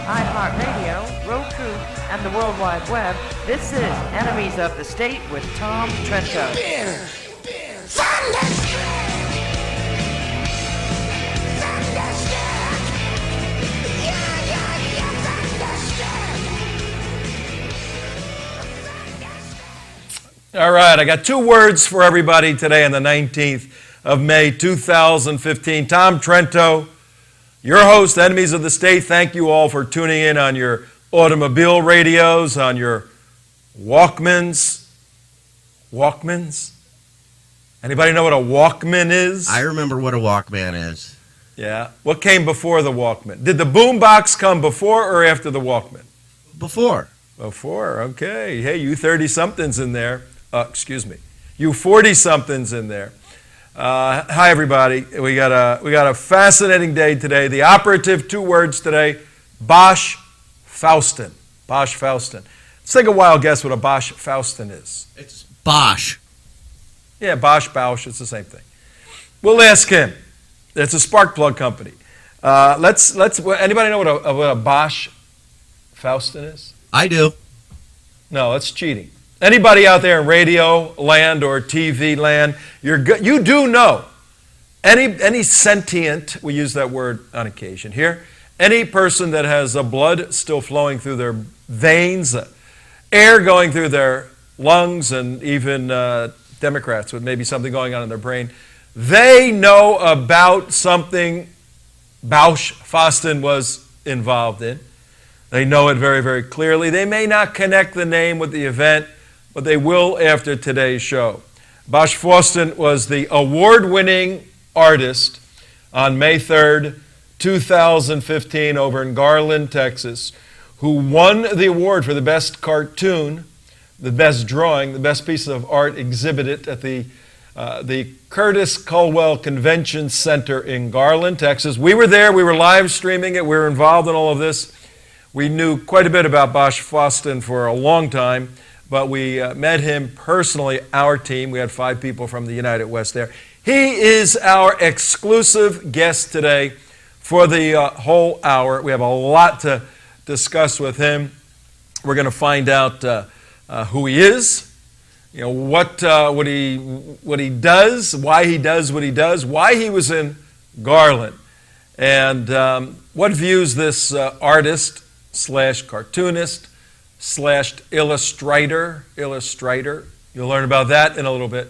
iHeartRadio, Roku, and the World Wide Web, this is Enemies of the State with Tom Trento. All right, I got two words for everybody today on the 19th of May, 2015. Tom Trento, your host, Enemies of the State. Thank you all for tuning in on your automobile radios, on your Walkmans. Walkmans? Anybody know what a Walkman is? I remember what a Walkman is. Yeah. What came before the Walkman? Did the boombox come before or after the Walkman? Before. Before, okay. Hey, you 30-somethings in there. Excuse me. You 40-somethings in there. Hi, everybody. We got a fascinating day today. The operative two words today, Bosch Fawstin. Bosch Fawstin. Let's take a wild guess what a Bosch Fawstin is. It's Bosch. Yeah, Bosch, it's the same thing. We'll ask him. It's a spark plug company. Anybody know what a Bosch Fawstin is? I do. No, that's cheating. Anybody out there in radio land or TV land, you do know. Any sentient, we use that word on occasion here, any person that has blood still flowing through their veins, air going through their lungs, and even Democrats with maybe something going on in their brain, they know about something Bosch Fawstin was involved in. They know it very, very clearly. They may not connect the name with the event, but they will after today's show. Bosch Fawstin was the award-winning artist on May 3rd, 2015 over in Garland, Texas, who won the award for the best cartoon, the best drawing, the best piece of art exhibited at the Curtis Culwell Convention Center in Garland, Texas. We were there. We were live streaming it. We were involved in all of this. We knew quite a bit about Bosch Fawstin for a long time, but we met him personally, our team. We had 5 people from the United West there. He is our exclusive guest today for the whole hour. We have a lot to discuss with him. We're going to find out who he is, you know, what he does, why he does what he does, why he was in Garland, and what views this artist / cartoonist / illustrator, you'll learn about that in a little bit,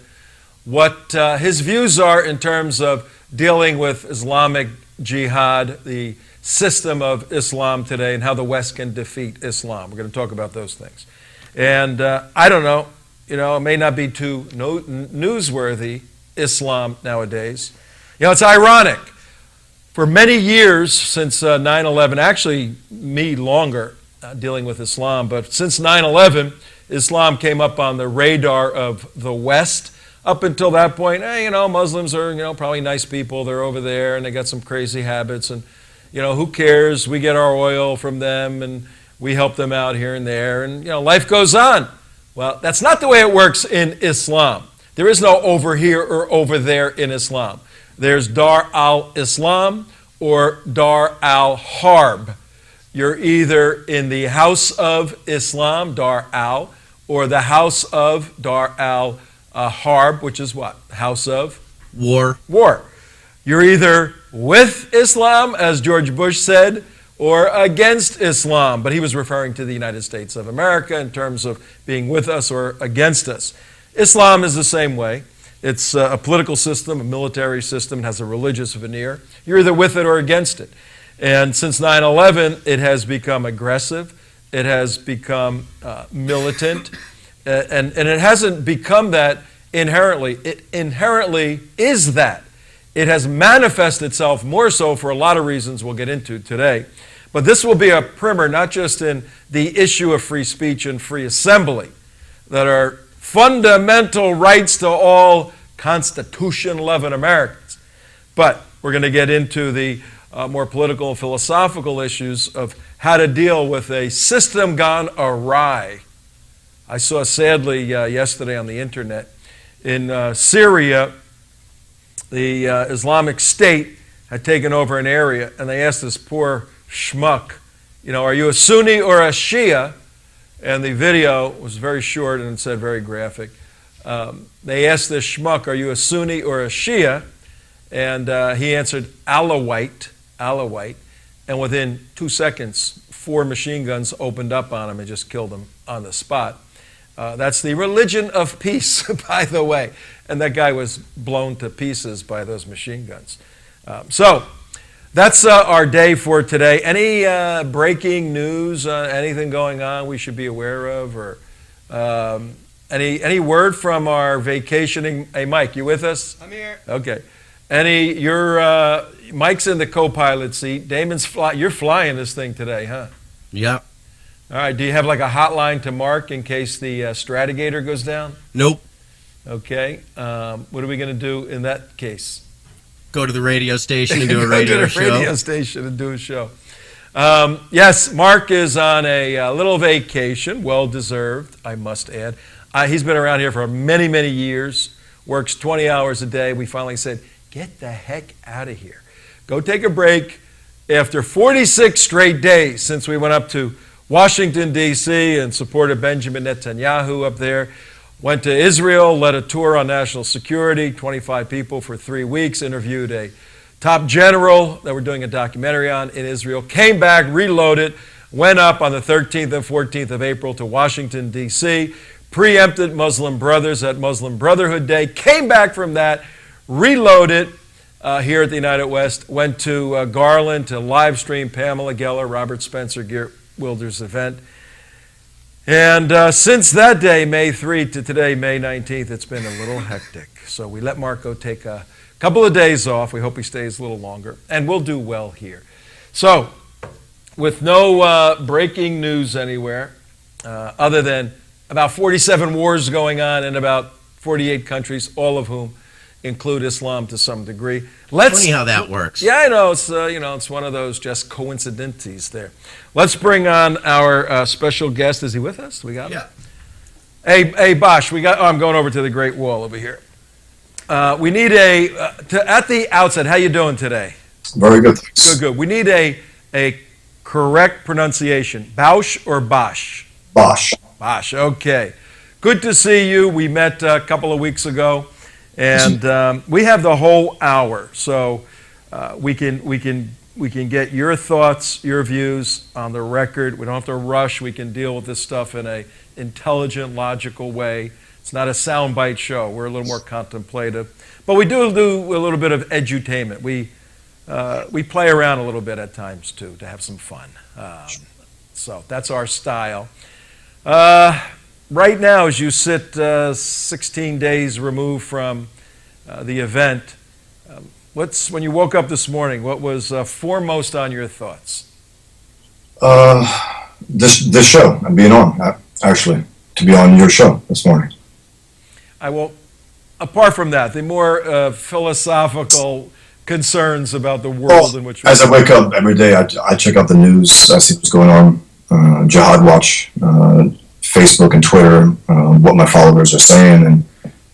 what his views are in terms of dealing with Islamic jihad, the system of Islam today, and how the West can defeat Islam. We're going to talk about those things. And I don't know, it may not be too newsworthy, Islam nowadays. It's ironic. For many years since 9/11, actually me longer dealing with Islam, but since 9/11, Islam came up on the radar of the West. Up until that point, Muslims are, probably nice people. They're over there and they got some crazy habits and, who cares? We get our oil from them and we help them out here and there and, life goes on. Well, that's not the way it works in Islam. There is no over here or over there in Islam. There's Dar al-Islam or Dar al-Harb. You're either in the house of Islam, Dar al, or the house of Dar al-Harb, which is what? House of? War. You're either with Islam, as George Bush said, or against Islam. But he was referring to the United States of America in terms of being with us or against us. Islam is the same way. It's a political system, a military system. It has a religious veneer. You're either with it or against it. And since 9/11, it has become aggressive. It has become militant. And it hasn't become that inherently. It inherently is that. It has manifested itself more so for a lot of reasons we'll get into today. But this will be a primer, not just in the issue of free speech and free assembly, that are fundamental rights to all Constitution-loving Americans. But we're going to get into the more political and philosophical issues of how to deal with a system gone awry. I saw sadly yesterday on the internet, in Syria, the Islamic State had taken over an area, and they asked this poor schmuck are you a Sunni or a Shia? And the video was very short and it said very graphic. They asked this schmuck, are you a Sunni or a Shia? And he answered, Alawite. And within 2 seconds, 4 machine guns opened up on him and just killed him on the spot. That's the religion of peace, by the way. And that guy was blown to pieces by those machine guns. So that's our day for today. Any breaking news, anything going on we should be aware of? Or any word from our vacationing? Hey, Mike, you with us? I'm here. Okay. Mike's in the co-pilot seat. Damon's you're flying this thing today, huh? Yep. All right. Do you have like a hotline to Mark in case the Stratogator goes down? Nope. Okay. What are we going to do in that case? Go to the radio station and do a radio show. Go to the radio station and do a show. Yes, Mark is on a little vacation, well-deserved, I must add. He's been around here for many, many years, works 20 hours a day. We finally said, get the heck out of here. Go take a break. After 46 straight days since we went up to Washington, D.C. and supported Benjamin Netanyahu up there, went to Israel, led a tour on national security, 25 people for 3 weeks, interviewed a top general that we're doing a documentary on in Israel, came back, reloaded, went up on the 13th and 14th of April to Washington, D.C., preempted Muslim Brothers at Muslim Brotherhood Day, came back from that, reloaded here at the United West, went to Garland to live stream Pamela Geller, Robert Spencer, Geert Wilder's event. And since that day, May 3 to today, May 19th, it's been a little hectic. So we let Marco take a couple of days off. We hope he stays a little longer. And we'll do well here. So, with no breaking news anywhere, other than about 47 wars going on in about 48 countries, all of whom include Islam to some degree. Funny how that works. Yeah, I know. It's it's one of those just coincidences there. Let's bring on our special guest. Is he with us? We got him? Yeah. Hey, Bosch. I'm going over to the Great Wall over here. We need at the outset. How you doing today? Very good. Thanks. Good. We need a correct pronunciation. Bosch or Bosch? Bosch. Bosch. Okay. Good to see you. We met a couple of weeks ago. And we have the whole hour, so we can get your thoughts, your views on the record. We don't have to rush. We can deal with this stuff in an intelligent, logical way. It's not a soundbite show. We're a little more contemplative, but we do a little bit of edutainment. We play around a little bit at times too to have some fun. So that's our style. Right now, as you sit 16 days removed from the event, when you woke up this morning, what was foremost on your thoughts? This show, I'm being on, actually, to be on your show this morning. Apart from that, the more philosophical concerns about the world in which we as I wake up every day, I check out the news, I see what's going on, Jihad Watch, Facebook and Twitter, what my followers are saying, and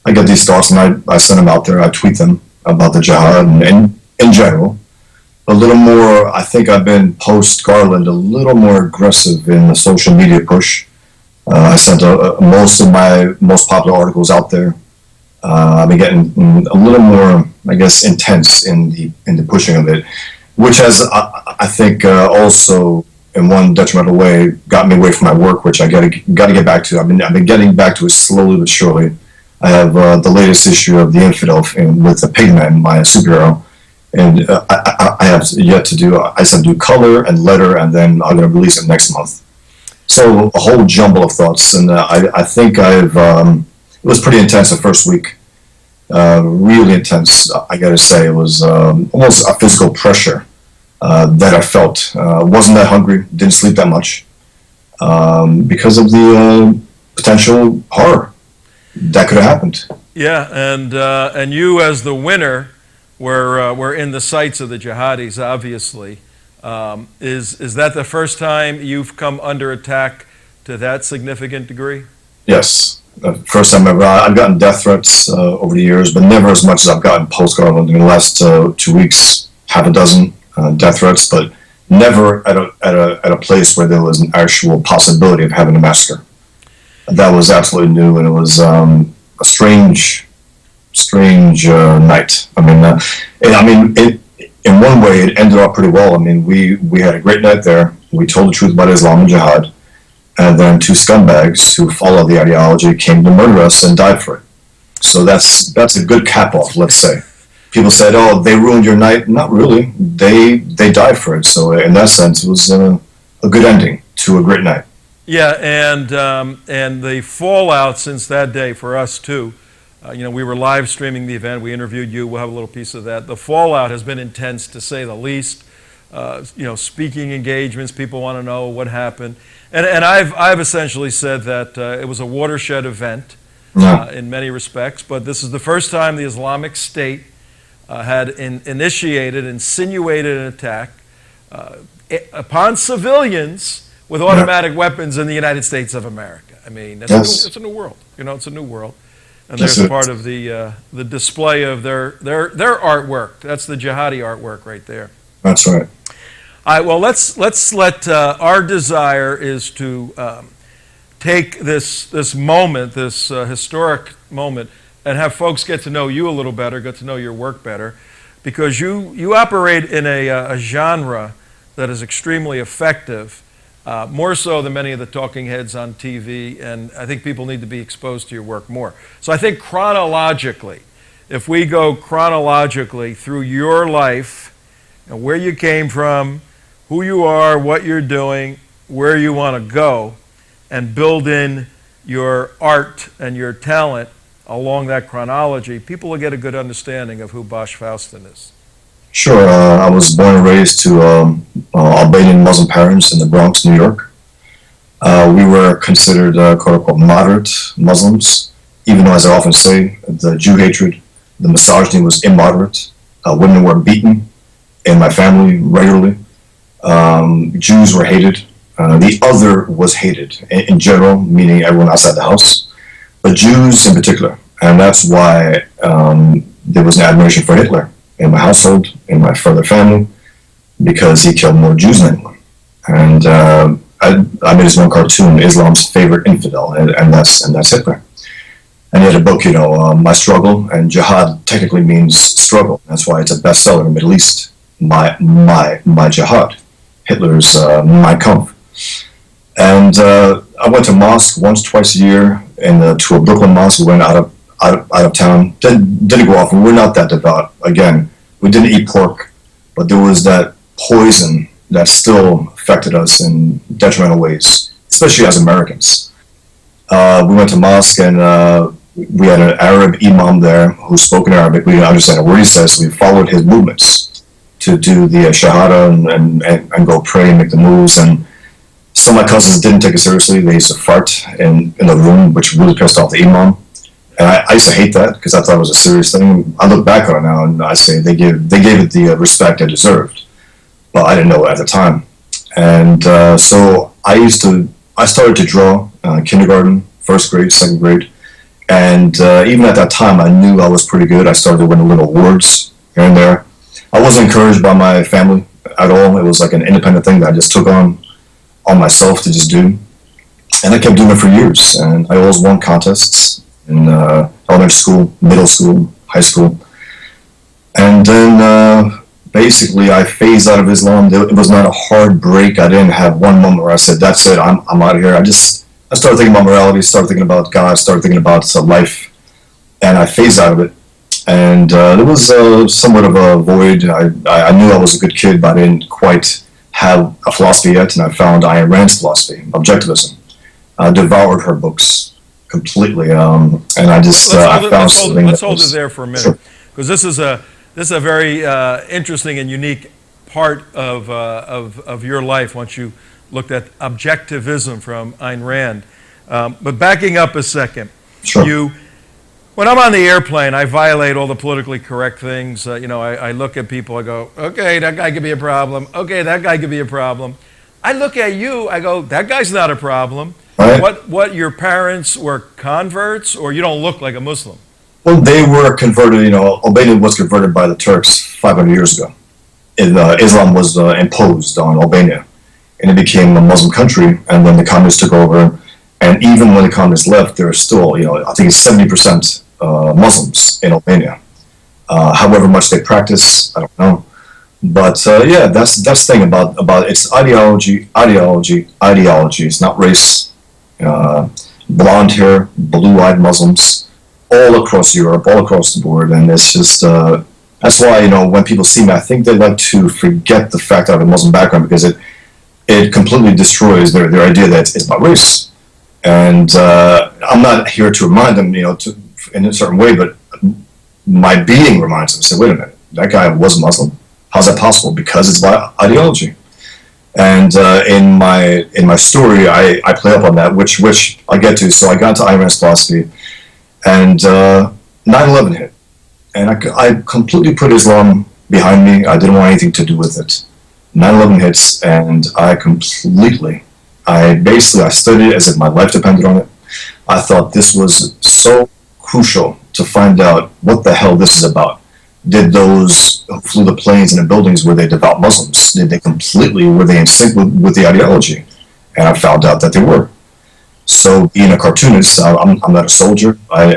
I get these thoughts and I send them out there. I tweet them about the jihad and in general. A little more, I think I've been post-Garland a little more aggressive in the social media push. I sent most of my most popular articles out there. I've been getting a little more, I guess, intense in the pushing of it, which has, I think, also in one detrimental way, got me away from my work, which I got to get back to. I've been getting back to it slowly but surely. I have the latest issue of The Infidel with the Pigman, my superhero, and I have yet to do. I just have to do color and letter, and then I'm going to release it next month. So a whole jumble of thoughts, and I think it was pretty intense the first week. Really intense. I got to say, it was almost a physical pressure. That I felt. Wasn't that hungry, didn't sleep that much because of the potential horror that could have happened. Yeah, and you as the winner were in the sights of the jihadis, obviously. Is that the first time you've come under attack to that significant degree? Yes, first time ever. I've gotten death threats over the years, but never as much as I've gotten post-Garland in the last 2 weeks, half a dozen death threats, but never at a place where there was an actual possibility of having a massacre. That was absolutely new, and it was a strange night. In one way, it ended up pretty well. I mean, we had a great night there. We told the truth about Islam and jihad, and then two scumbags who followed the ideology came to murder us and died for it. So that's a good cap-off, let's say. People said, "Oh, they ruined your night." Not really. They died for it. So in that sense, it was a good ending to a great night. Yeah, and the fallout since that day for us too. We were live streaming the event. We interviewed you. We'll have a little piece of that. The fallout has been intense, to say the least. Speaking engagements. People want to know what happened, and I've essentially said that it was a watershed event in many respects. But this is the first time the Islamic State had insinuated an attack upon civilians with automatic weapons in the United States of America. I mean, it's a new world. It's a new world. And there's part of the display of their artwork. That's the jihadi artwork right there. That's right. All right. Well, let's let our desire is to take this moment, this historic moment, and have folks get to know you a little better, get to know your work better, because you operate in a genre that is extremely effective. More so than many of the talking heads on TV, and I think people need to be exposed to your work more. So I think chronologically, if we go chronologically through your life, and where you came from, who you are, what you're doing, where you want to go, and build in your art and your talent along that chronology, people will get a good understanding of who Bosch Fawstin is. Sure. I was born and raised to Albanian Muslim parents in the Bronx, New York. We were considered quote-unquote moderate Muslims, even though, as I often say, the Jew hatred, the misogyny was immoderate. Women were beaten in my family regularly. Jews were hated. The other was hated in general, meaning everyone outside the house, but Jews in particular. And that's why there was an admiration for Hitler in my household, in my further family, because he killed more Jews than anyone. And I made this one cartoon, Islam's favorite infidel, and that's Hitler. And he had a book, My Struggle, and jihad technically means struggle. That's why it's a bestseller in the Middle East. My jihad, Hitler's Mein Kampf. And I went to mosque once, twice a year, to a Brooklyn mosque. We went out of town. Didn't go often. We're not that devout. Again, we didn't eat pork, but there was that poison that still affected us in detrimental ways, especially as Americans. We went to mosque, and we had an Arab imam there who spoke in Arabic. We didn't understand a word he said, so we followed his movements to do the shahada and go pray and make the moves. And some of my cousins didn't take it seriously. They used to fart in the room, which really pissed off the imam. And I used to hate that because I thought it was a serious thing. I look back on it now and I say they gave it the respect it deserved, but I didn't know it at the time. And so I started to draw kindergarten, first grade, second grade, and even at that time I knew I was pretty good. I started to win little awards here and there. I wasn't encouraged by my family at all. It was like an independent thing that I just took on myself to just do, and I kept doing it for years. And I always won contests in elementary school, middle school, high school. And then basically I phased out of Islam. It was not a hard break. I didn't have one moment where I said, that's it, I'm out of here. I started thinking about morality, started thinking about God, started thinking about life, and I phased out of it. And there was somewhat of a void. I knew I was a good kid, but I didn't quite have a philosophy yet, and I found Ayn Rand's philosophy, Objectivism. I devoured her books completely, and I just I found something. Let's hold it there for a minute, because this is a very interesting and unique part of your life. Once you looked at Objectivism from Ayn Rand, but backing up a second, sure. When I'm on the airplane, I violate all the politically correct things. I look at people, I go, okay, that guy could be a problem. Okay, that guy could be a problem. I look at you, I go, that guy's not a problem. Right. What your parents were converts, or you don't look like a Muslim? Well, they were converted. Albania was converted by the Turks 500 years ago. Islam was imposed on Albania, and it became a Muslim country. And then the communists took over, and even when the communists left, there are still, I think it's 70% Muslims in Albania. However much they practice, I don't know. But yeah, that's the thing about it's ideology. It's not race. Blonde hair, blue-eyed Muslims, all across Europe, all across the board, and it's just that's why when people see me, I think they like to forget the fact that I have a Muslim background, because it completely destroys their idea that it's about race. And I'm not here to remind them, in a certain way, but my being reminds them. Say, wait a minute, that guy was Muslim. How's that possible? Because it's about ideology. And in my story, I play up on that, which I get to. So I got to Iran's philosophy, and 9/11 hit, and I completely put Islam behind me. I didn't want anything to do with it. 9/11 hits, and I studied it as if my life depended on it. I thought this was so crucial to find out what the hell this is about. Did those who flew the planes and the buildings, were they devout Muslims? Were they in sync with the ideology? And I found out that they were. So being a cartoonist, I'm not a soldier. I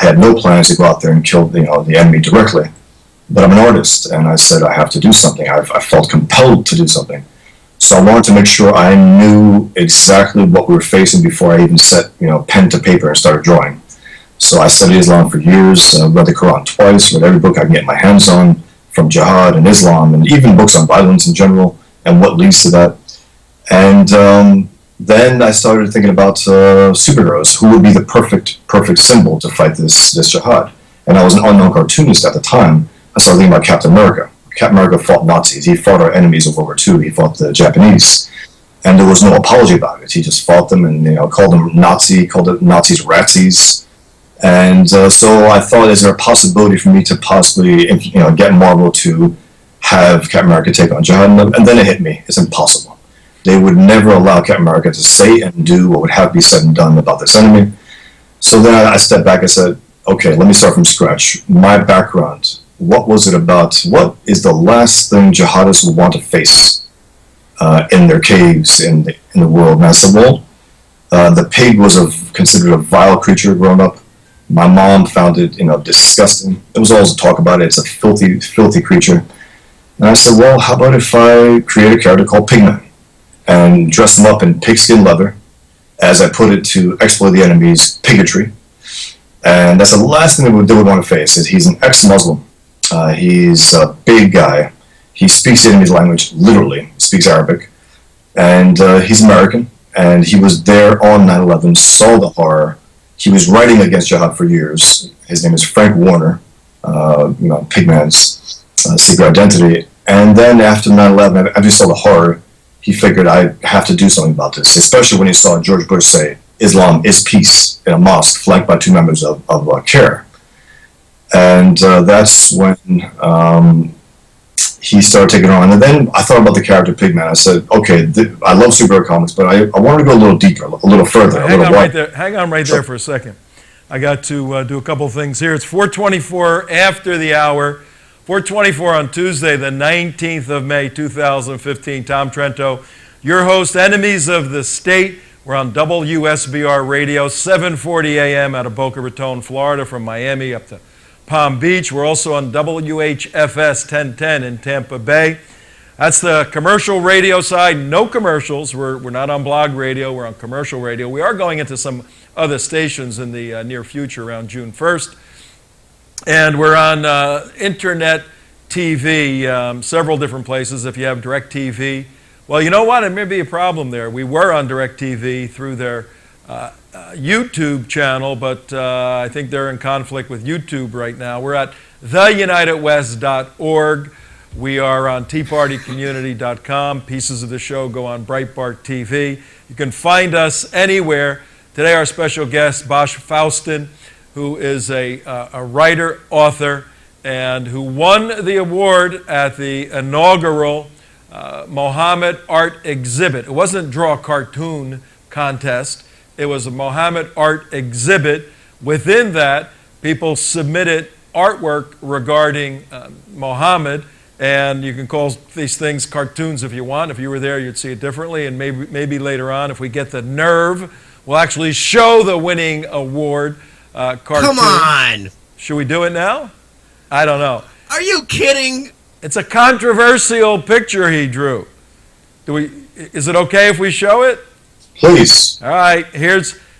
had no plans to go out there and kill the enemy directly. But I'm an artist, and I said I have to do something. I felt compelled to do something. So I wanted to make sure I knew exactly what we were facing before I even set pen to paper and started drawing. So I studied Islam for years, read the Quran twice, read every book I can get my hands on, from jihad and Islam, and even books on violence in general, and what leads to that. And then I started thinking about superheroes. Who would be the perfect symbol to fight this jihad? And I was an unknown cartoonist at the time. I started thinking about Captain America. Captain America fought Nazis. He fought our enemies of World War II. He fought the Japanese. And there was no apology about it. He just fought them and called them called it Nazis ratsies. And so I thought, is there a possibility for me to possibly, get Marvel to have Captain America take on jihad? And then it hit me. It's impossible. They would never allow Captain America to say and do what would have to be said and done about this enemy. So then I stepped back and said, okay, let me start from scratch. My background, what was it about? What is the last thing jihadists would want to face in their caves in the world? And I said, well, the pig was considered a vile creature growing up. My mom found it, disgusting. There was always talk about it. It's a filthy, filthy creature. And I said, well, how about if I create a character called Pigman and dress him up in pigskin leather, as I put it, to exploit the enemy's bigotry. And that's the last thing they would want to face. Is he's an ex-Muslim. He's a big guy. He speaks the enemy's language, literally. He speaks Arabic. And he's American. And he was there on 9/11, saw the horror. He was writing against jihad for years. His name is Frank Warner, Pigman's secret identity. And then after 9/11, after he saw the horror, he figured, I have to do something about this, especially when he saw George Bush say, Islam is peace, in a mosque flanked by two members of CARE. And that's when he started taking on. And then I thought about the character Pigman. I said, okay, I love superhero comics, but I wanted to go a little deeper, a little further. Hang on right there for a second. I got to do a couple things here. It's 4:24 after the hour. 4:24 on Tuesday, the 19th of May, 2015. Tom Trento, your host, Enemies of the State. We're on WSBR Radio, 740 AM out of Boca Raton, Florida, from Miami up to Palm Beach. We're also on WHFS 1010 in Tampa Bay. That's the commercial radio side. No commercials. We're not on blog radio. We're on commercial radio. We are going into some other stations in the near future around June 1st. And we're on internet TV, several different places if you have DirecTV. Well, you know what? It may be a problem there. We were on DirecTV through their YouTube channel, but I think they're in conflict with YouTube right now. We're at theunitedwest.org. We are on teapartycommunity.com. Pieces of the show go on Breitbart TV. You can find us anywhere. Today our special guest, Bosch Fawstin, who is a writer, author, and who won the award at the inaugural Muhammad Art Exhibit. It wasn't a draw cartoon contest. It was a Muhammad Art Exhibit. Within that, people submitted artwork regarding Muhammad, And you can call these things cartoons if you want. If you were there, you'd see it differently. And maybe later on, if we get the nerve, we'll actually show the winning award cartoon. Come on! Should we do it now? I don't know. Are you kidding? It's a controversial picture he drew. Is it okay if we show it? Please. All right,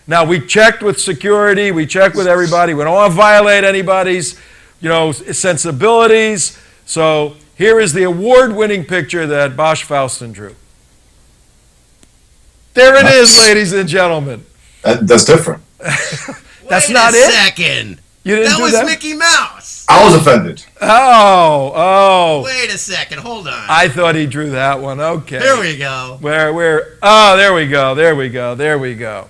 now we checked with security, we checked with everybody. We don't want to violate anybody's, sensibilities. So here is the award-winning picture that Bosch Fawstin drew. There it is, ladies and gentlemen. That's different. That's Wait not a it? second. You didn't That do was that? Mickey Mouse. I was offended. Oh. Wait a second. Hold on. I thought he drew that one. Okay. There we go. Oh, there we go.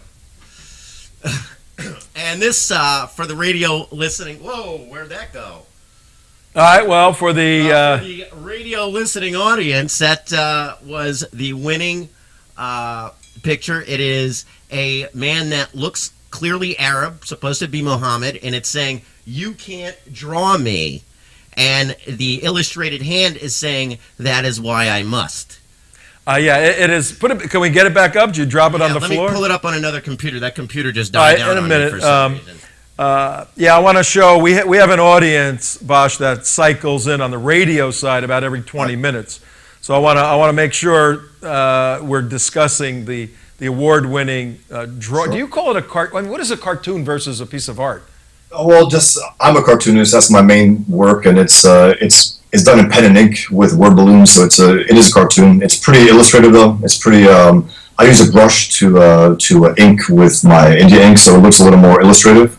And this, for the radio listening, whoa, where'd that go? All right, well, for For the the radio listening audience, that was the winning picture. It is a man that looks clearly Arab, supposed to be Muhammad, and it's saying, "You can't draw me." And the illustrated hand is saying, "That is why I must." it is. Can we get it back up? Did you drop it on the let floor? me pull it up on another computer. That computer just All right, died down in a on minute. me for some reason. I want to show, we have an audience, Bosch, that cycles in on the radio side about every 20 minutes. So I want to make sure we're discussing the award-winning draw. Sure. Do you call it a cartoon? What is a cartoon versus a piece of art? Well, I'm a cartoonist. That's my main work, and it's done in pen and ink with word balloons. So it is a cartoon. It's pretty illustrative though. It's pretty. I use a brush to ink with my India ink, so it looks a little more illustrative.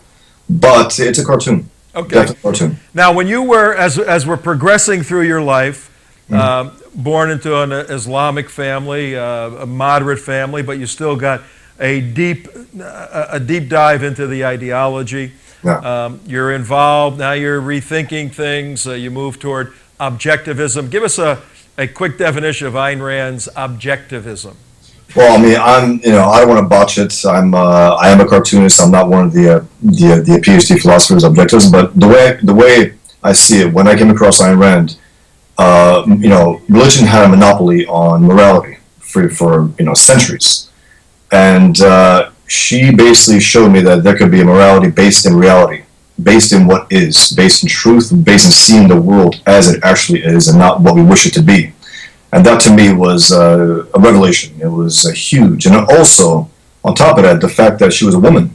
But it's a cartoon. Okay. It's a cartoon. Now, when you were, as we're progressing through your life, born into an Islamic family, a moderate family, but you still got a deep dive into the ideology. Yeah. You're involved, now you're rethinking things, you move toward objectivism. Give us a quick definition of Ayn Rand's objectivism. Well, I mean, I don't want to botch it. I am a cartoonist. I'm not one of the PhD philosophers, objectives. But the way I see it, when I came across Ayn Rand, religion had a monopoly on morality for centuries, and she basically showed me that there could be a morality based in reality, based in what is, based in truth, based in seeing the world as it actually is, and not what we wish it to be. And that to me was a revelation. It was huge. And also, on top of that, the fact that she was a woman.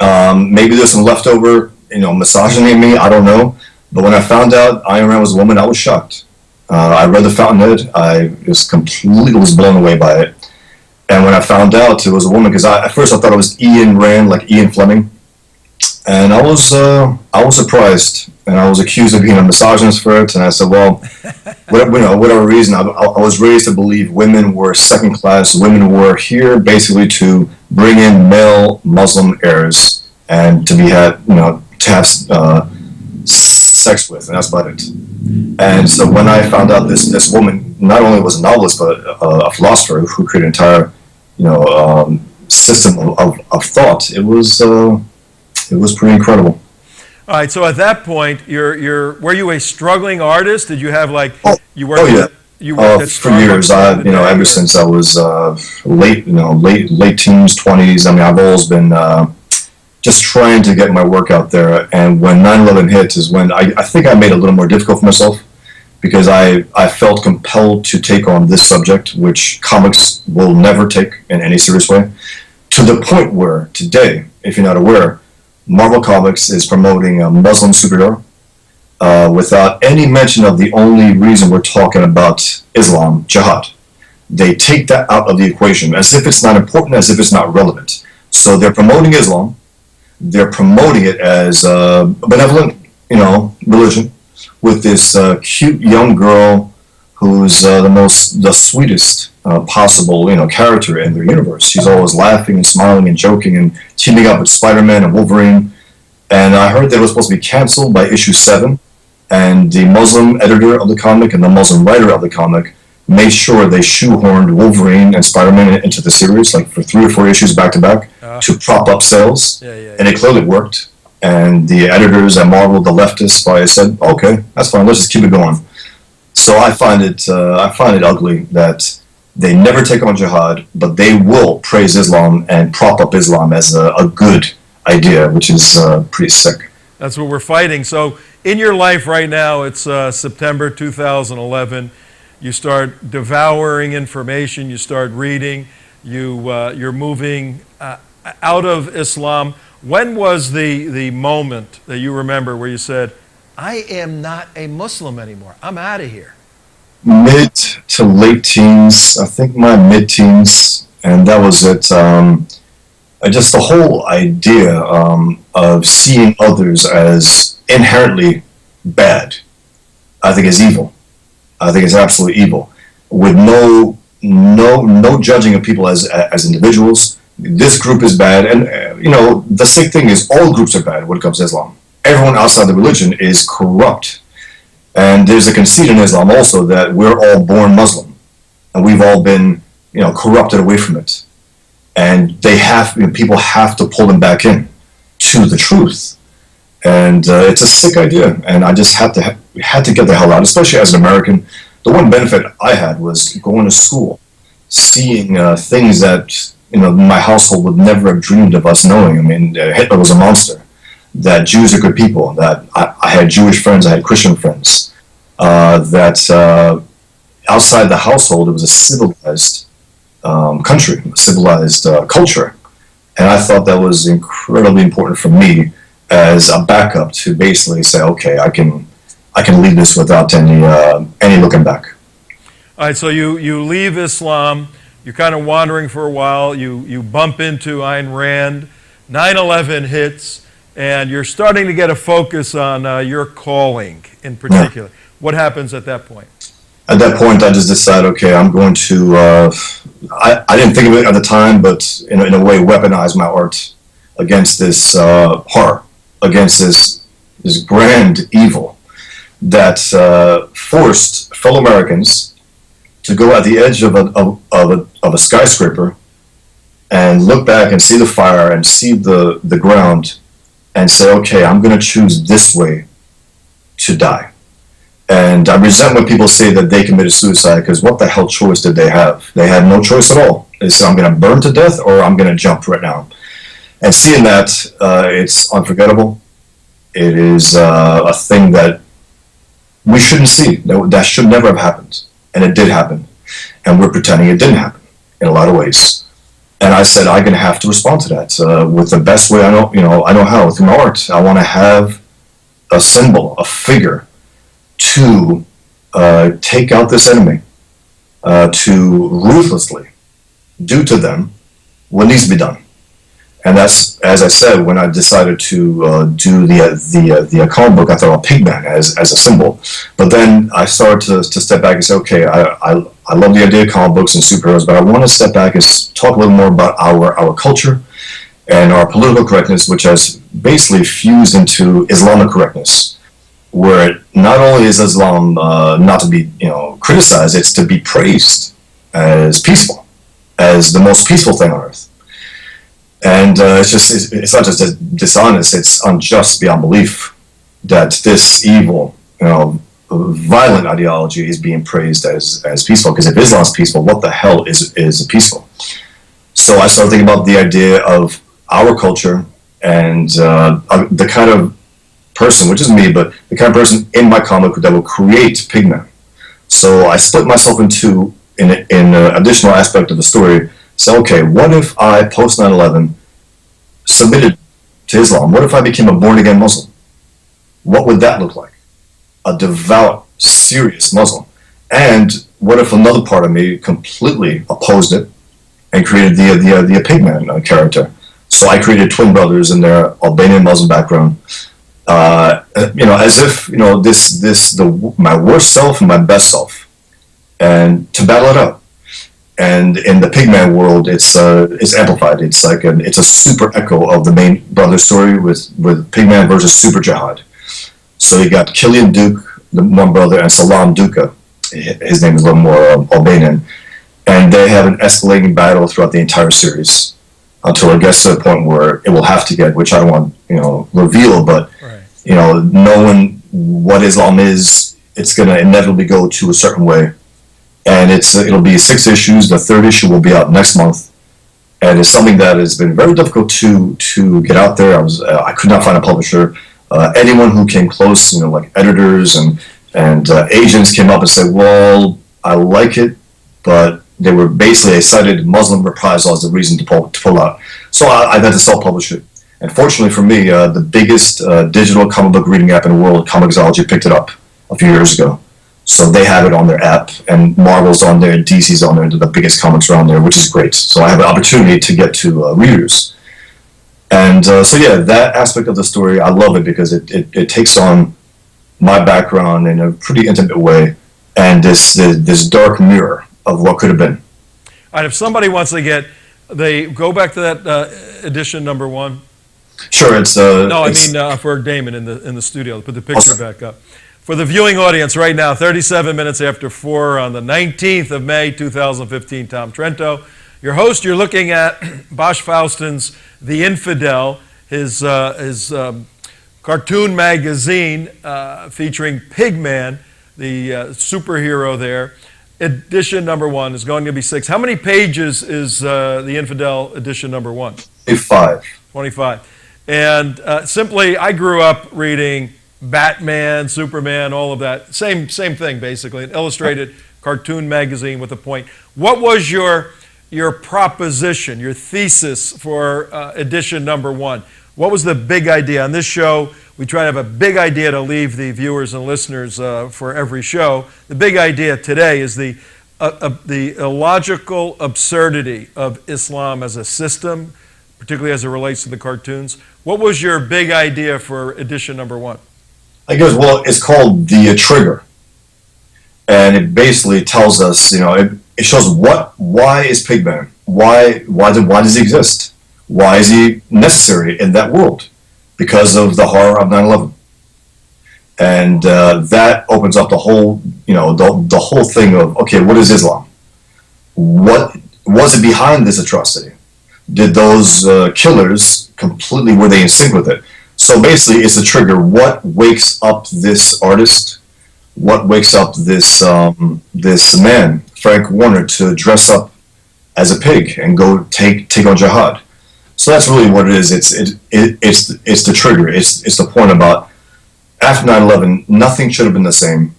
Maybe there's some leftover, misogyny in me, I don't know. But when I found out Ayn Rand was a woman, I was shocked. I read The Fountainhead. I was blown away by it. And when I found out it was a woman, because at first I thought it was Ian Rand, like Ian Fleming. And I was surprised, and I was accused of being a misogynist for it. And I said, well, whatever reason, I was raised to believe women were second class. Women were here basically to bring in male Muslim heirs and to have sex with, and that's about it. And so when I found out this woman not only was a novelist but a philosopher who created an entire system of thought, it was pretty incredible. All right, so at that point, were you a struggling artist? Did you have you worked? Oh yeah. You worked at For years, ever since I was late teens, 20s. I mean, I've always been just trying to get my work out there. And when 9/11 hit is when I think I made it a little more difficult for myself, because I felt compelled to take on this subject, which comics will never take in any serious way, to the point where today, if you're not aware, Marvel Comics is promoting a Muslim superhero without any mention of the only reason we're talking about Islam, jihad. They take that out of the equation as if it's not important, as if it's not relevant. So they're promoting Islam. They're promoting it as a benevolent, religion, with this cute young girl who's the sweetest possible, character in their universe. She's always laughing and smiling and joking and teaming up with Spider-Man and Wolverine. And I heard they were supposed to be canceled by issue 7. And the Muslim editor of the comic and the Muslim writer of the comic made sure they shoehorned Wolverine and Spider-Man into the series, like for 3 or 4 issues back to back, to prop up sales. And it clearly worked. And the editors at Marvel, the leftists, probably said, okay, that's fine, let's just keep it going. So I find it ugly that they never take on jihad, but they will praise Islam and prop up Islam as a good idea, which is pretty sick. That's what we're fighting. So in your life right now, it's September 2011. You start devouring information. You start reading. You're moving out of Islam. When was the moment that you remember where you said, I am not a Muslim anymore. I'm out of here? Mid to late teens, I think my mid-teens, and that was it. Just the whole idea of seeing others as inherently bad, I think is evil. I think it's absolutely evil, with no judging of people as individuals. This group is bad, and the sick thing is all groups are bad when it comes to Islam. Everyone outside the religion is corrupt. And there's a conceit in Islam also that we're all born Muslim, and we've all been, corrupted away from it. And people have to pull them back in to the truth. And it's a sick idea. And I just had to get the hell out, especially as an American. The one benefit I had was going to school, seeing things that my household would never have dreamed of us knowing. I mean, Hitler was a monster. That Jews are good people, that I had Jewish friends, I had Christian friends, that outside the household it was a civilized country, a civilized culture. And I thought that was incredibly important for me as a backup to basically say, okay, I can leave this without any looking back. All right, so you leave Islam, you're kind of wandering for a while, you bump into Ayn Rand, 9/11 hits, and you're starting to get a focus on your calling in particular. Yeah. What happens at that point? At that point, I just decided, okay, I'm going to, I didn't think of it at the time, but in a way weaponize my art against this horror, against this grand evil that forced fellow Americans to go at the edge of a skyscraper and look back and see the fire and see the ground and say, okay, I'm going to choose this way to die. And I resent when people say that they committed suicide, because what the hell choice did they have? They had no choice at all. They said, I'm going to burn to death or I'm going to jump right now. And seeing that, it's unforgettable. It is a thing that we shouldn't see. That should never have happened. And it did happen. And we're pretending it didn't happen in a lot of ways. And I said, I'm going to have to respond to that with the best way I know how, through my art. I want to have a symbol, a figure to take out this enemy, to ruthlessly do to them what needs to be done. And that's, as I said, when I decided to do the comic book, I thought of Pigman as a symbol. But then I started to step back and say, okay, I love the idea of comic books and superheroes, but I want to step back and talk a little more about our culture and our political correctness, which has basically fused into Islamic correctness, where not only is Islam not to be criticized, it's to be praised as peaceful, as the most peaceful thing on earth. And it's not just dishonest, it's unjust beyond belief that this evil, violent ideology is being praised as peaceful. Because if Islam's peaceful, what the hell is peaceful? So I started thinking about the idea of our culture and the kind of person, which is me, but the kind of person in my comic that will create Pigman. So I split myself into in an additional aspect of the story. So, okay, what if I, post 9/11, submitted to Islam? What if I became a born-again Muslim? What would that look like? A devout, serious Muslim. And what if another part of me completely opposed it and created the Pigman character? So I created twin brothers in their Albanian Muslim background. As if, my worst self and my best self, and to battle it out. And in the Pigman world, it's amplified. It's like it's a super echo of the main brother story with Pigman versus Super Jihad. So you got Killian Duke, the one brother, and Salam Duka. His name is a little more Albanian, and they have an escalating battle throughout the entire series until it gets to the point where it will have to get, which I don't want reveal, but right. Knowing what Islam is it's going to inevitably go to a certain way. And it'll be 6 issues. The 3rd issue will be out next month. And it's something that has been very difficult to get out there. I could not find a publisher. Anyone who came close, like editors and agents came up and said, well, I like it, but they were basically, they cited Muslim reprisal as the reason to pull out. So I've had to self-publish it. And fortunately for me, the biggest digital comic book reading app in the world, Comixology, picked it up a few years ago. So they have it on their app, and Marvel's on there, and DC's on there, the biggest comics are on there, which is great. So I have an opportunity to get to readers. And so yeah, that aspect of the story, I love it because it takes on my background in a pretty intimate way, and this dark mirror of what could have been. All right, if somebody wants to they go back to that edition number 1. Sure, it's no, I mean for Damon in the studio. Put the picture back up. For the viewing audience right now, 37 minutes after 4 on the 19th of May, 2015, Tom Trento. Your host, you're looking at Bosch Fawstin's The Infidel, his cartoon magazine featuring Pigman, the superhero there. Edition number 1 is going to be 6. How many pages is The Infidel edition number 1? 25. And simply, I grew up reading Batman, Superman, all of that. Same thing, basically. An illustrated cartoon magazine with a point. What was your proposition, your thesis for edition number 1? What was the big idea? On this show, we try to have a big idea to leave the viewers and listeners for every show. The big idea today is the illogical absurdity of Islam as a system, particularly as it relates to the cartoons. What was your big idea for edition number 1? I guess, well, it's called The Trigger. And it basically tells us, it shows why is Pigman? Why does he exist? Why is he necessary in that world? Because of the horror of 9/11. And that opens up the whole, the whole thing of, okay, what is Islam? What was it behind this atrocity? Did those killers were they in sync with it? So basically, it's a trigger. What wakes up this artist? What wakes up this man, Frank Warner, to dress up as a pig and go take on jihad? So that's really what it is. It's the trigger. It's the point about after 9/11, nothing should have been the same,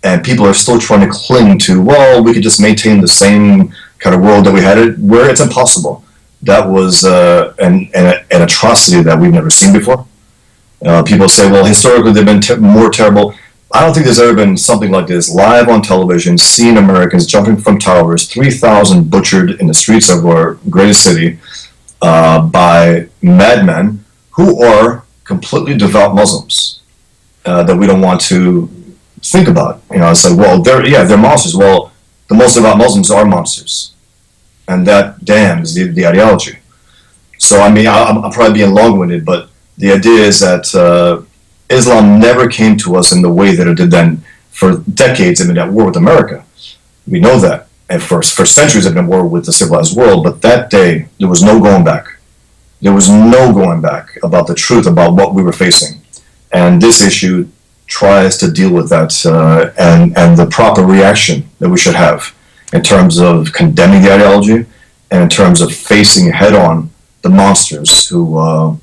and people are still trying to cling to, well, we could just maintain the same kind of world that we had it, where it's impossible. That was an atrocity that we've never seen before. People say, well, historically they've been more terrible. I don't think there's ever been something like this live on television, seeing Americans jumping from towers, 3,000 butchered in the streets of our greatest city by madmen who are completely devout Muslims that we don't want to think about. It's like, well, they're monsters. Well, the most devout Muslims are monsters. And that damns the ideology. So, I mean, I'm probably being long-winded, but the idea is that Islam never came to us in the way that it did then for decades. I mean, at war with America. We know that. And for centuries, I've been at war with the civilized world. But that day, there was no going back. There was no going back about the truth about what we were facing. And this issue tries to deal with that and the proper reaction that we should have in terms of condemning the ideology and in terms of facing head-on the monsters who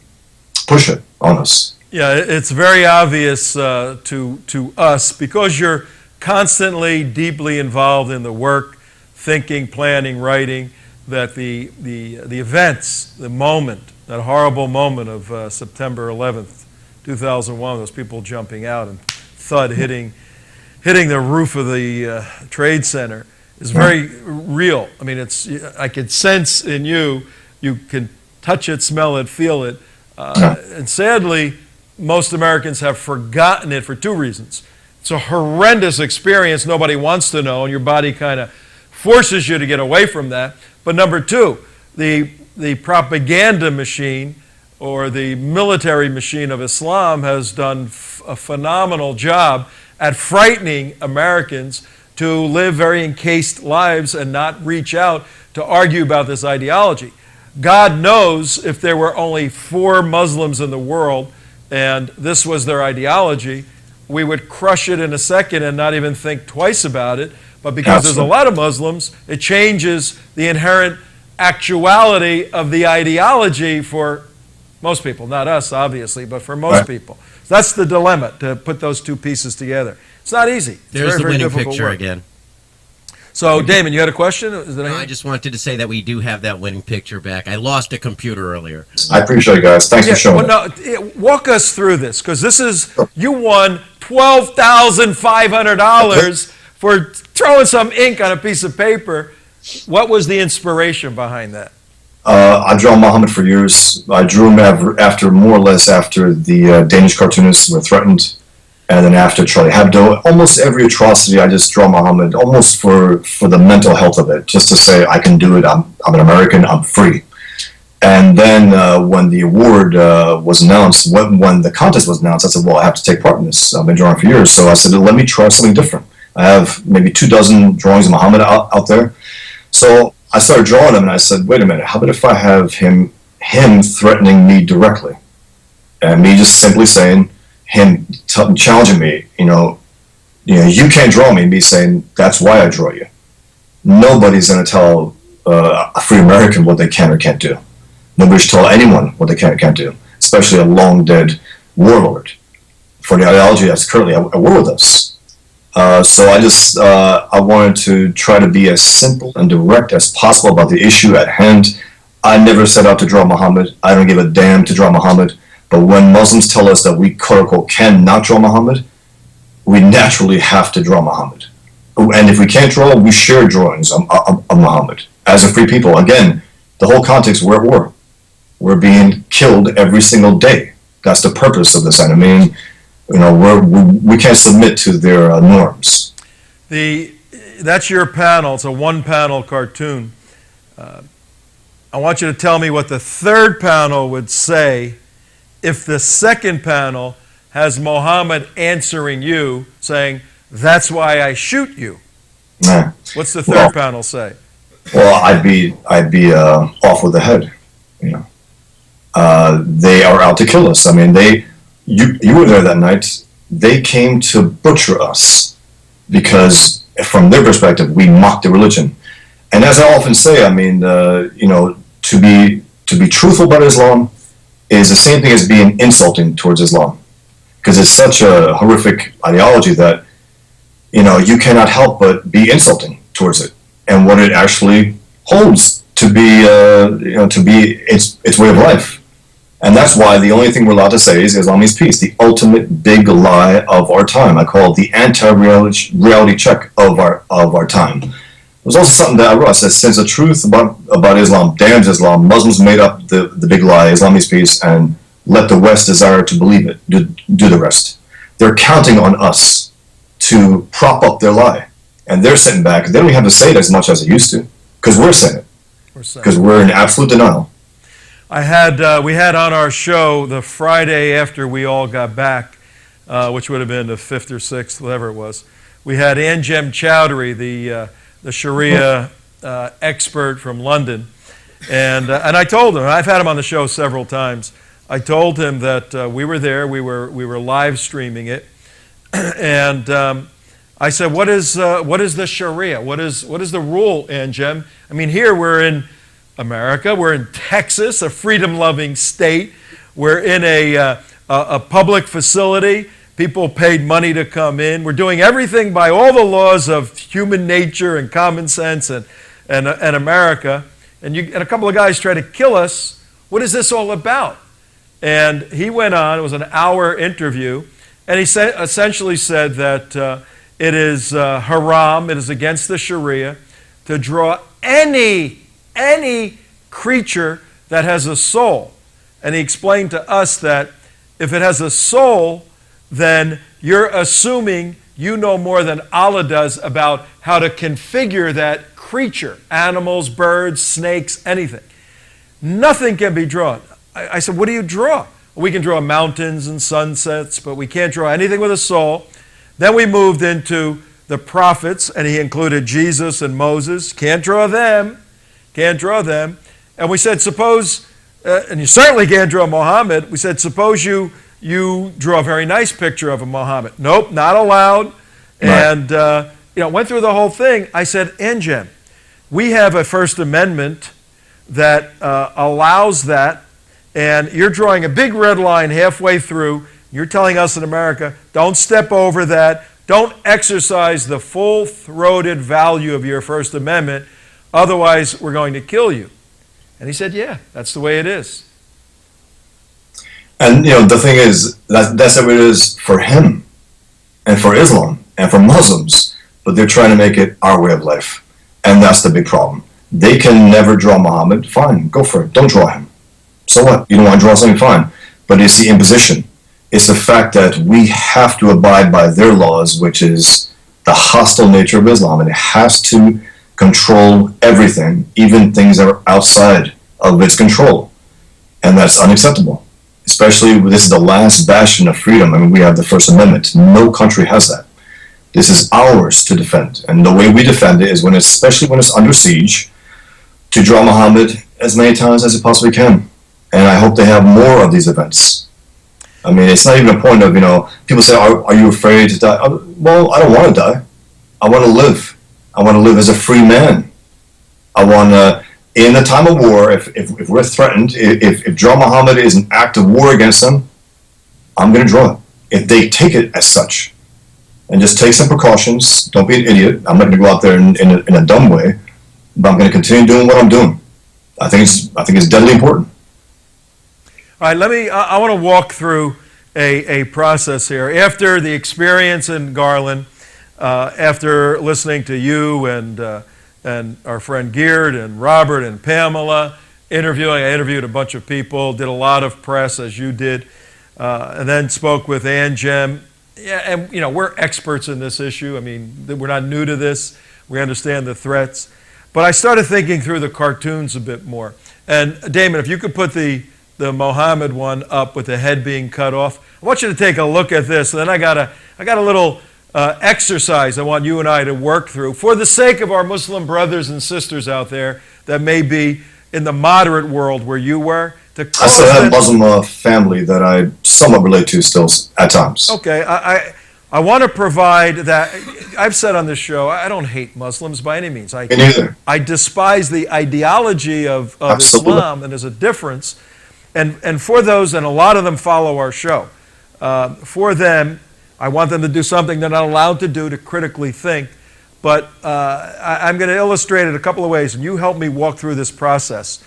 push it on us. Yeah, it's very obvious to us because you're constantly deeply involved in the work, thinking, planning, writing, that the events, the moment, that horrible moment of September 11th, 2001, those people jumping out and thud hitting the roof of the Trade Center is very real. I mean, I can sense in you can touch it, smell it, feel it. And sadly, most Americans have forgotten it for two reasons. It's a horrendous experience nobody wants to know, and your body kind of forces you to get away from that. But number two, the propaganda machine or the military machine of Islam has done a phenomenal job at frightening Americans to live very encased lives and not reach out to argue about this ideology. God knows if there were only 4 Muslims in the world and this was their ideology, we would crush it in a second and not even think twice about it. But because there's a lot of Muslims, it changes the inherent actuality of the ideology for most people. Not us, obviously, but for most people. So that's the dilemma, to put those two pieces together. It's not easy. It's There's very, the winning difficult picture work. again. So, Damon, you had a question? No, I just wanted to say that we do have that winning picture back. I lost a computer earlier. I appreciate it, guys. Thanks for showing it. Walk us through this, because this is, you won $12,500 for throwing some ink on a piece of paper. What was the inspiration behind that? I draw Muhammad for years. I drew him after more or less after the Danish cartoonists were threatened, and then after Charlie Hebdo. Almost every atrocity, I just draw Muhammad, almost for the mental health of it, just to say I can do it. I'm an American. I'm free. And then when the award was announced, when the contest was announced, I said, well, I have to take part in this. I've been drawing for years, so I said, let me try something different. I have maybe 24 drawings of Muhammad out there. So I started drawing him, and I said, wait a minute, how about if I have him threatening me directly? And me just simply saying, him challenging me, you can't draw me, and me saying, that's why I draw you. Nobody's going to tell a free American what they can or can't do. Nobody should tell anyone what they can or can't do, especially a long-dead warlord for the ideology that's currently at war with us. So I wanted to try to be as simple and direct as possible about the issue at hand. I never set out to draw Muhammad. I don't give a damn to draw Muhammad. But when Muslims tell us that we, quote unquote, cannot draw Muhammad, we naturally have to draw Muhammad. And if we can't draw, we share drawings of Muhammad. As a free people, again, the whole context, we're at war. We're being killed every single day. That's the purpose of this enemy. We can't submit to their norms. That's your panel. It's a one-panel cartoon. I want you to tell me what the third panel would say if the second panel has Muhammad answering you, saying, that's why I shoot you. Yeah. What's the third panel say? Well, I'd be off with the head. They are out to kill us. I mean, you were there that night. They came to butcher us because, from their perspective, we mocked the religion. And as I often say, I mean, to be truthful about Islam is the same thing as being insulting towards Islam, because it's such a horrific ideology that you cannot help but be insulting towards it and what it actually holds to be its way of life. And that's why the only thing we're allowed to say is Islam means peace, the ultimate big lie of our time. I call it the anti-reality check of our time. There's also something that I wrote. I said, since the truth about Islam damns Islam, Muslims made up the big lie, Islam means peace, and let the West desire to believe it, do the rest. They're counting on us to prop up their lie. And they're sitting back. They don't even have to say it as much as they used to, because we're saying it. Because we're in absolute denial. We had on our show the Friday after we all got back, which would have been the 5th or 6th, whatever it was. We had Anjem Chowdhury, the Sharia expert from London, and I told him, I've had him on the show several times. I told him that we were there, we were live streaming it, and I said, what is the Sharia? What is the rule, Anjem? I mean, here we're in America. We're in Texas, a freedom-loving state. We're in a public facility. People paid money to come in. We're doing everything by all the laws of human nature and common sense and America. And a couple of guys try to kill us. What is this all about? And he went on. It was an hour interview. And he essentially said that it is haram, it is against the Sharia, to draw any creature that has a soul. And he explained to us that if it has a soul, then you're assuming you know more than Allah does about how to configure that creature. Animals, birds, snakes, anything. Nothing can be drawn. I said, what do you draw? We can draw mountains and sunsets, but we can't draw anything with a soul. Then we moved into the prophets, and he included Jesus and Moses. Can't draw them. Can't draw them. And we said, suppose, and you certainly can't draw Muhammad. We said, suppose you you draw a very nice picture of a Muhammad. Nope, not allowed. Right. And, went through the whole thing. I said, Anjem, we have a First Amendment that allows that, and you're drawing a big red line halfway through. You're telling us in America, don't step over that. Don't exercise the full-throated value of your First Amendment. Otherwise, we're going to kill you. And he said, yeah, that's the way it is. And the thing is, that's how it is for him, and for Islam, and for Muslims. But they're trying to make it our way of life, and that's the big problem. They can never draw Muhammad. Fine, go for it. Don't draw him. So what? You don't want to draw something? Fine. But it's the imposition. It's the fact that we have to abide by their laws, which is the hostile nature of Islam, and it has to control everything, even things that are outside of its control. And that's unacceptable. Especially, this is the last bastion of freedom. I mean, we have the First Amendment. No country has that. This is ours to defend. And the way we defend it is especially when it's under siege, to draw Muhammad as many times as it possibly can. And I hope they have more of these events. I mean, it's not even a point of, people say, are you afraid to die? Well, I don't want to die. I want to live. I want to live as a free man. I want to, in the time of war, if we're threatened, if draw Muhammad is an act of war against them, I'm going to draw it. If they take it as such. And just take some precautions. Don't be an idiot. I'm not going to go out there in a dumb way, but I'm going to continue doing what I'm doing. I think it's deadly important. All right, I want to walk through a process here. After the experience in Garland, after listening to you and our friend Geert and Robert and Pamela I interviewed a bunch of people, did a lot of press as you did, and then spoke with Anjem. Yeah, and we're experts in this issue. I mean, we're not new to this. We understand the threats. But I started thinking through the cartoons a bit more. And Damon, if you could put the Muhammad one up with the head being cut off, I want you to take a look at this. And then I got a little exercise I want you and I to work through for the sake of our Muslim brothers and sisters out there that may be in the moderate world where you were. I still have a Muslim family that I somewhat relate to still at times. Okay, I want to provide that. I've said on this show, I don't hate Muslims by any means. Me neither. I despise the ideology of Islam, and there's a difference. And for those, and a lot of them follow our show, for them, I want them to do something they're not allowed to do, to critically think. But I'm going to illustrate it a couple of ways, and you help me walk through this process.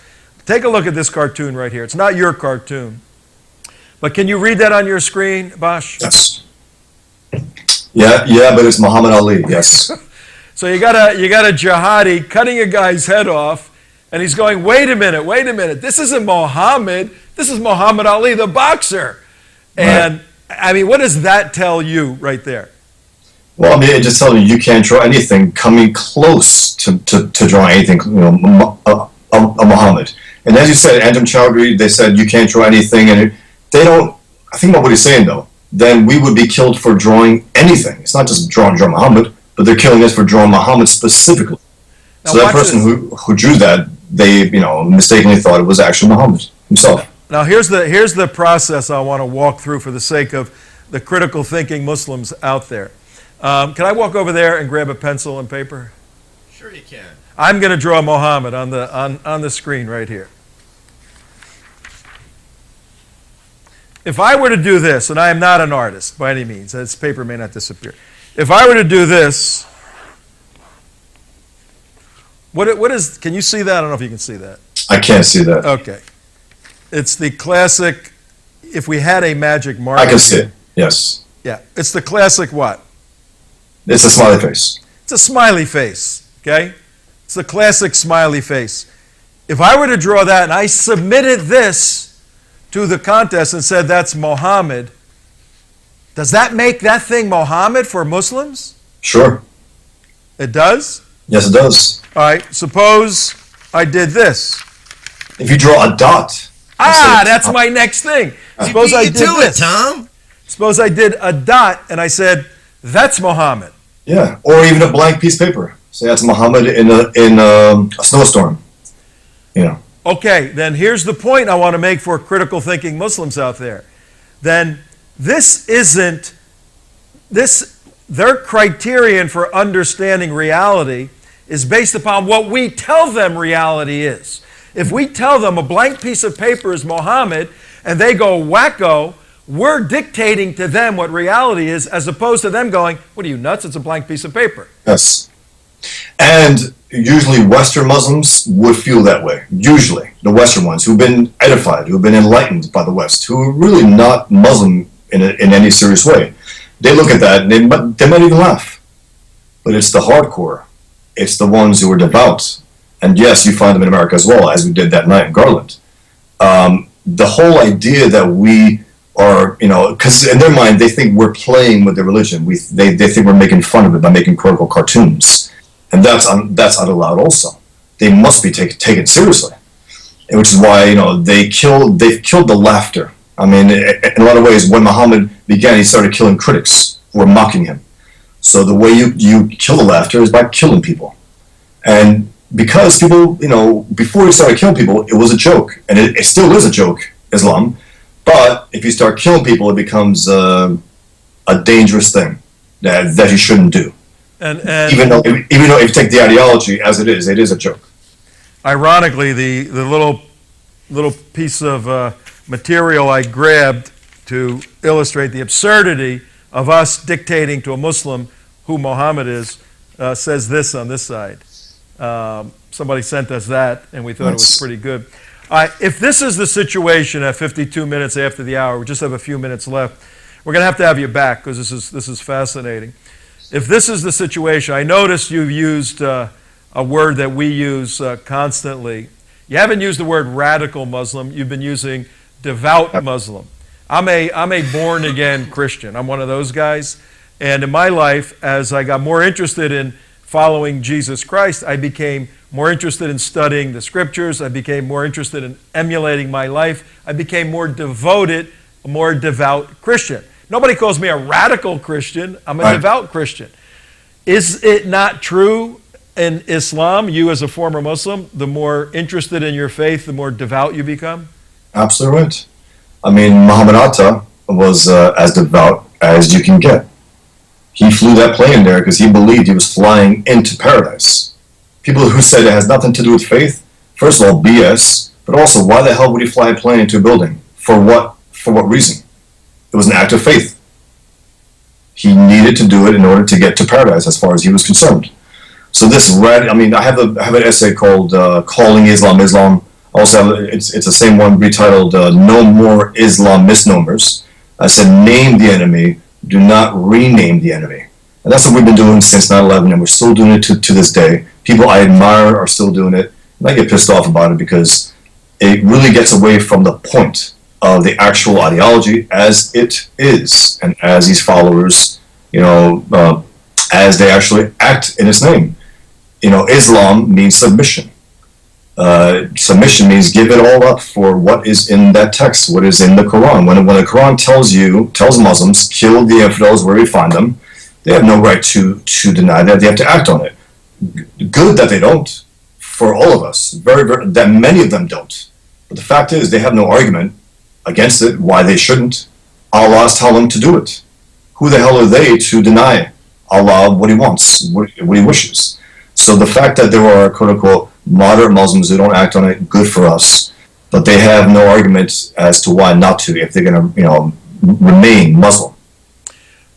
Take a look at this cartoon right here. It's not your cartoon. But can you read that on your screen, Bosch? Yes. Yeah, but it's Muhammad Ali, yes. So you got a jihadi cutting a guy's head off, and he's going, wait a minute, this isn't Muhammad, this is Muhammad Ali, the boxer. And, I mean, what does that tell you right there? Well, I mean, it just tells you can't draw anything coming close to draw anything, a Muhammad. And as you said, Anjem Chowdhury, they said you can't draw anything, and they don't. I think about what he's saying though. Then we would be killed for drawing anything. It's not just drawing Muhammad, but they're killing us for drawing Muhammad specifically. Now, so that person who drew that, they mistakenly thought it was actually Muhammad himself. Now here's the process I want to walk through for the sake of the critical thinking Muslims out there. Can I walk over there and grab a pencil and paper? Sure you can. I'm going to draw Muhammad on the screen right here. If I were to do this, and I am not an artist by any means, this paper may not disappear. If I were to do this, what is, can you see that? I don't know if you can see that. I can't see that. Okay. It's the classic, if we had a magic marker. I can see it, yes. Yeah, it's the classic what? It's a smiley face. It's a smiley face, okay? It's the classic smiley face. If I were to draw that and I submitted this to the contest and said that's Muhammad, does that make that thing Muhammad for Muslims? Sure. It does? Yes, it does. All right, suppose I did this. If you draw a dot. That's my next thing. Suppose I did this. Tom. Suppose I did a dot and I said, that's Muhammad. Yeah, or even a blank piece of paper. Say that's Muhammad in a snowstorm. Okay, then here's the point I want to make for critical thinking Muslims out there. then this isn't, their criterion for understanding reality is based upon what we tell them reality is. If we tell them a blank piece of paper is Muhammad and they go wacko, we're dictating to them what reality is, as opposed to them going, what are you, nuts? It's a blank piece of paper. Yes. And usually Western Muslims would feel that way. Usually, the Western ones who've been edified, who've been enlightened by the West, who are really not Muslim in any serious way. They look at that and they might even laugh. But it's the hardcore. It's the ones who are devout. And yes, you find them in America as well, as we did that night in Garland. The whole idea that we are, because in their mind, they think we're playing with their religion. They think we're making fun of it by making critical cartoons. And that's not allowed also. They must be taken seriously. And which is why, they've killed the laughter. I mean, in a lot of ways, when Muhammad began, he started killing critics who were mocking him. So the way you kill the laughter is by killing people. And because people, before he started killing people, it was a joke. And it still is a joke, Islam. But if you start killing people, it becomes a dangerous thing that you shouldn't do. And even though if you take the ideology as it is a joke. Ironically, the little piece of material I grabbed to illustrate the absurdity of us dictating to a Muslim who Muhammad is says this on this side. Somebody sent us that, and we thought it was pretty good. If this is the situation at 52 minutes after the hour, we just have a few minutes left, we're going to have you back because this is fascinating. If this is the situation, I noticed you've used a word that we use constantly. You haven't used the word radical Muslim. You've been using devout Muslim. I'm a born-again Christian. I'm one of those guys. And in my life, as I got more interested in following Jesus Christ, I became more interested in studying the scriptures. I became more interested in emulating my life. I became more devoted, a more devout Christian. Nobody calls me a radical Christian. I'm a devout Christian. Is it not true in Islam, you as a former Muslim, the more interested in your faith, the more devout you become? Absolutely right. I mean, Muhammad Atta was as devout as you can get. He flew that plane there because he believed he was flying into paradise. People who said it has nothing to do with faith, first of all, BS, but also, why the hell would he fly a plane into a building? For what reason? It was an act of faith. He needed to do it in order to get to paradise as far as he was concerned. So this I have an essay called Calling Islam Islam. Also, it's the same one retitled No More Islam Misnomers. I said, name the enemy, do not rename the enemy. And that's what we've been doing since 9/11, and we're still doing it to this day. People I admire are still doing it, and I get pissed off about it because it really gets away from the point of the actual ideology as it is, and as these followers, as they actually act in its name. Islam means submission. Submission means give it all up for what is in that text, what is in the Quran. When the Quran tells Muslims, kill the infidels where you find them, they have no right to deny that. They have to act on it. Good that they don't, for all of us. That many of them don't. But the fact is, they have no argument against it, why they shouldn't. Allah's telling them to do it. Who the hell are they to deny Allah what he wants, what he wishes? So the fact that there are, quote-unquote, moderate Muslims who don't act on it, good for us. But they have no argument as to why not to, if they're going to, remain Muslim.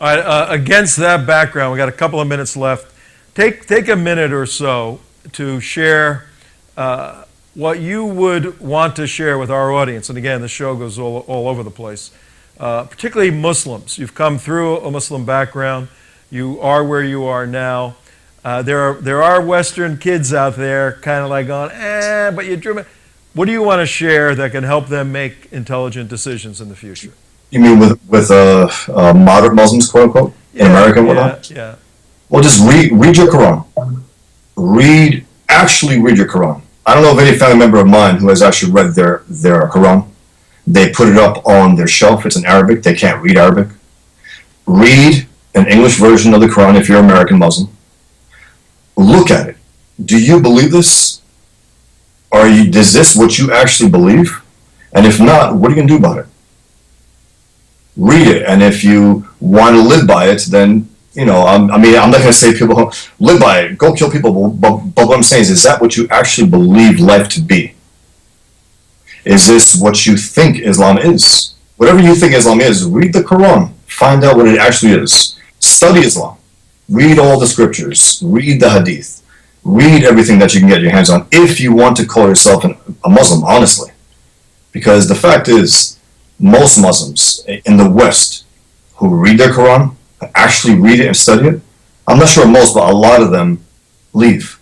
All right, against that background, we got a couple of minutes left. Take a minute or so to share what you would want to share with our audience. And again, the show goes all over the place. Particularly Muslims. You've come through a Muslim background. You are where you are now. There are Western kids out there kind of like going, but you drew me. What do you want to share that can help them make intelligent decisions in the future? You mean with moderate Muslims, quote unquote, in America and whatnot? Yeah. Well, just read your Quran. Actually read your Quran. I don't know of any family member of mine who has actually read their Quran. They put it up on their shelf. It's in Arabic. They can't read Arabic. Read an English version of the Quran if you're an American Muslim. Look at it. Do you believe this? Is this what you actually believe? And if not, what are you going to do about it? read it. And if you want to live by it, then, you know, I'm not going to say people live by it, go kill people. But what I'm saying is that what you actually believe life to be? Is this what you think Islam is? Whatever you think Islam is, read the Quran. Find out what it actually is. Study Islam. Read all the scriptures. Read the hadith. Read everything that you can get your hands on if you want to call yourself a Muslim, honestly. Because the fact is, most Muslims in the West who read their Quran, actually read it and study it, I'm not sure most, but a lot of them leave.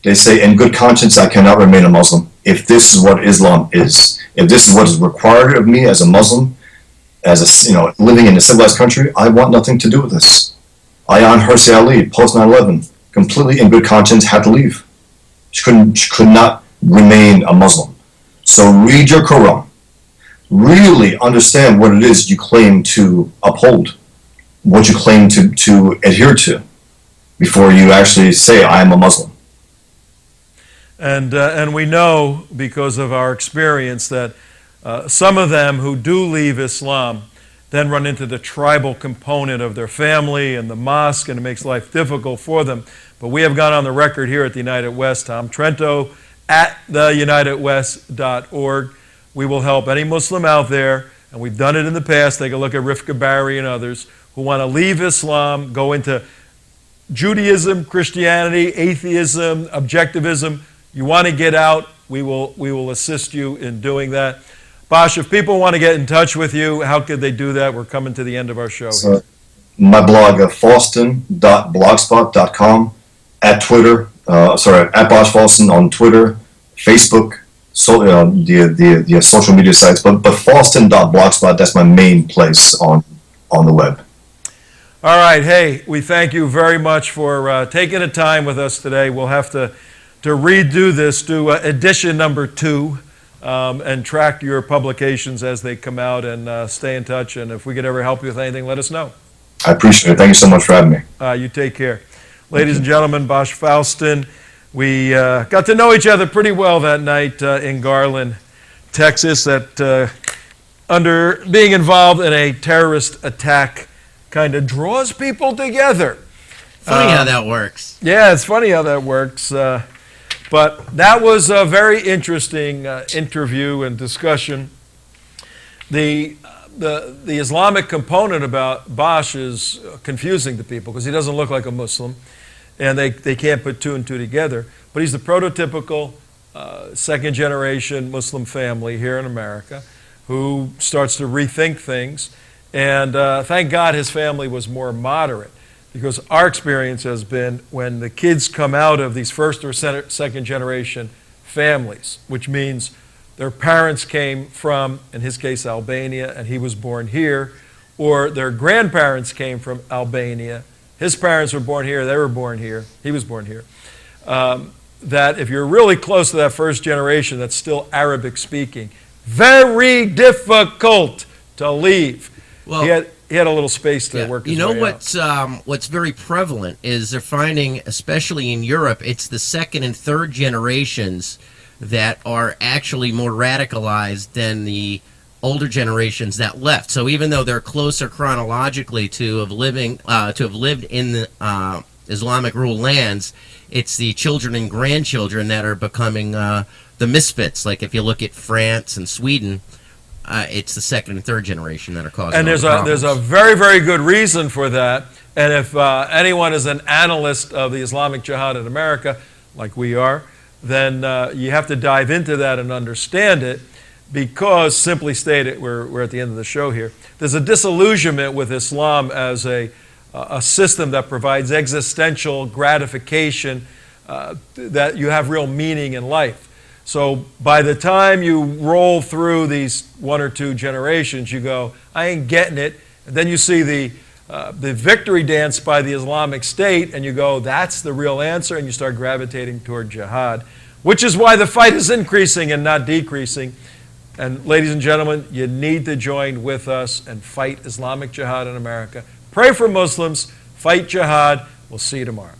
They say, in good conscience, I cannot remain a Muslim if this is what Islam is. If this is what is required of me as a Muslim, living in a civilized country, I want nothing to do with this. Ayaan Hirsi Ali, post 9/11, completely in good conscience, had to leave. She could not remain a Muslim. So read your Quran. Really understand what it is you claim to uphold, what you claim to adhere to, before you actually say, I am a Muslim. And we know, because of our experience, that some of them who do leave Islam then run into the tribal component of their family and the mosque, and it makes life difficult for them. But we have gone on the record here at the United West, Tom Trento, at theunitedwest.org. We will help any Muslim out there, and we've done it in the past. Take a look at Rifka Barry and others who want to leave Islam, go into Judaism, Christianity, atheism, objectivism. You want to get out, we will assist you in doing that. Bosch, if people want to get in touch with you, how could they do that? We're coming to the end of our show. So, my blog, fawstin.blogspot.com, at Twitter, at Bosch Fawstin on Twitter, Facebook, the social media sites, but fawstin.blogspot, that's my main place on the web. All right, hey, we thank you very much for taking the time with us today. We'll have to redo this, do edition number 2, and track your publications as they come out, and stay in touch. And if we could ever help you with anything, let us know. I appreciate it. Thank you so much for having me. You take care. Ladies and gentlemen, Bosch Fawstin. We got to know each other pretty well that night in Garland, Texas, under being involved in a terrorist attack kind of draws people together. Funny how that works. Yeah, it's funny how that works. But that was a very interesting interview and discussion. The Islamic component about Bosch is confusing to people because he doesn't look like a Muslim, and they can't put 2 and 2 together. But he's the prototypical second-generation Muslim family here in America who starts to rethink things. And thank God his family was more moderate, because our experience has been when the kids come out of these first or second-generation families, which means their parents came from, in his case, Albania, and he was born here, or their grandparents came from Albania. His parents were born here, they were born here, he was born here. That if you're really close to that first generation that's still Arabic-speaking, very difficult to leave. Well, he had a little space to work his way out. What's very prevalent is they're finding, especially in Europe, it's the second and third generations that are actually more radicalized than the older generations that left. So even though they're closer chronologically to have lived in the Islamic ruled lands, it's the children and grandchildren that are becoming the misfits. Like if you look at France and Sweden, it's the second and third generation that are causing. And there's a very, very good reason for that. And if anyone is an analyst of the Islamic Jihad in America, like we are, then you have to dive into that and understand it, because, simply stated, we're at the end of the show here, there's a disillusionment with Islam as a system that provides existential gratification, that you have real meaning in life. So by the time you roll through these 1 or 2 generations, you go, I ain't getting it. And then you see the victory dance by the Islamic State, and you go, that's the real answer, and you start gravitating toward jihad, which is why the fight is increasing and not decreasing. And ladies and gentlemen, you need to join with us and fight Islamic jihad in America. Pray for Muslims, fight jihad. We'll see you tomorrow.